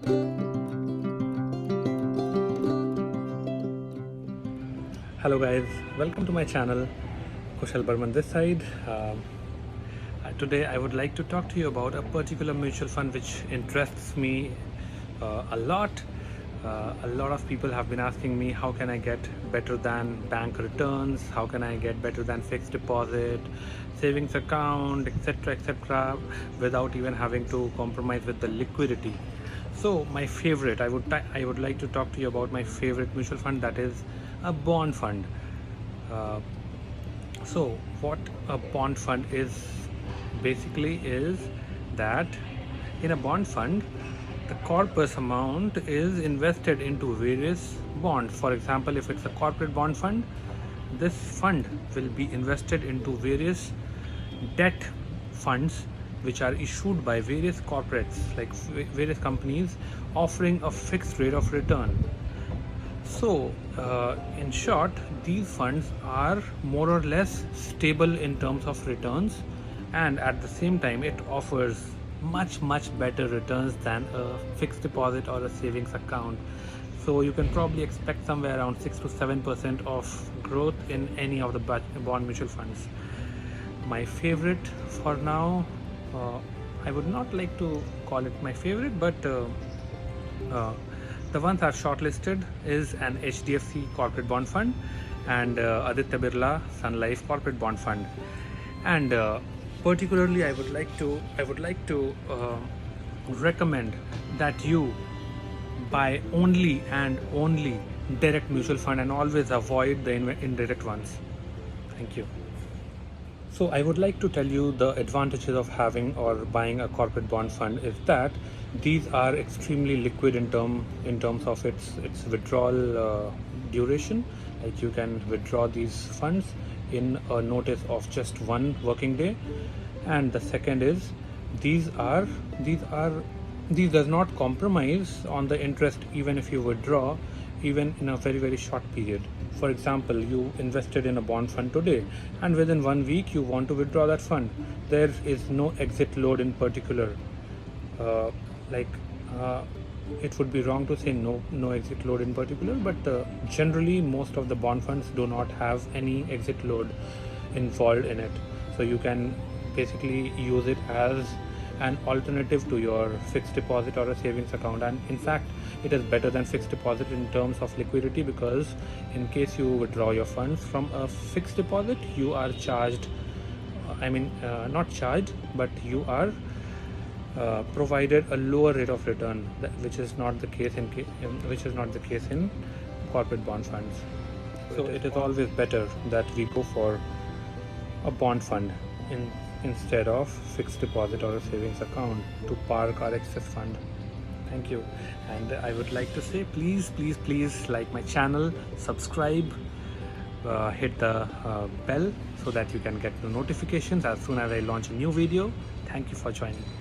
Hello guys, welcome to my channel. Kushal Burman this side. Today I would like to talk to you about a particular mutual fund which interests me a lot. A lot of people have been asking me how can I get better than bank returns, how can I get better than fixed deposit, savings account, etc., without even having to compromise with the liquidity. So my favorite, I would like to talk to you about my favorite mutual fund, that is a bond fund. Uh, so what a bond fund is basically is that in a bond fund the corpus amount is invested into various bonds. For example, if it's a corporate bond fund, this fund will be invested into various debt funds which are issued by various corporates, like various companies offering a fixed rate of return. So, in short, these funds are more or less stable in terms of returns, and at the same time, it offers much better returns than a fixed deposit or a savings account. So, you can probably expect somewhere around 6 to 7% of growth in any of the bond mutual funds. My favorite for now, I would not like to call it my favorite, but uh, the ones I've shortlisted is an HDFC corporate bond fund and Aditya Birla Sun Life corporate bond fund. And particularly, I would like to recommend that you buy only and only direct mutual fund and always avoid the indirect ones. Thank you. So I would like to tell you the advantages of having or buying a corporate bond fund is that these are extremely liquid in terms of its withdrawal duration. Like you can withdraw these funds in a notice of just one working day, and the second is these does not compromise on the interest even if you withdraw even in a very short period. For example, you invested in a bond fund today and within 1 week you want to withdraw that fund. There is no exit load in particular. uh, like it would be wrong to say no exit load in particular, but generally most of the bond funds do not have any exit load involved in it. So you can basically use it as an alternative to your fixed deposit or a savings account, and in fact it is better than fixed deposit in terms of liquidity, because in case you withdraw your funds from a fixed deposit, you are charged, not charged, but you are provided a lower rate of return, which is not the case in corporate bond funds. So it is always better that we go for a bond fund instead of fixed deposit or a savings account to park our excess fund. Thank you. And I would like to say, please like my channel, subscribe, hit the bell so that you can get the notifications as soon as I launch a new video. Thank you for joining.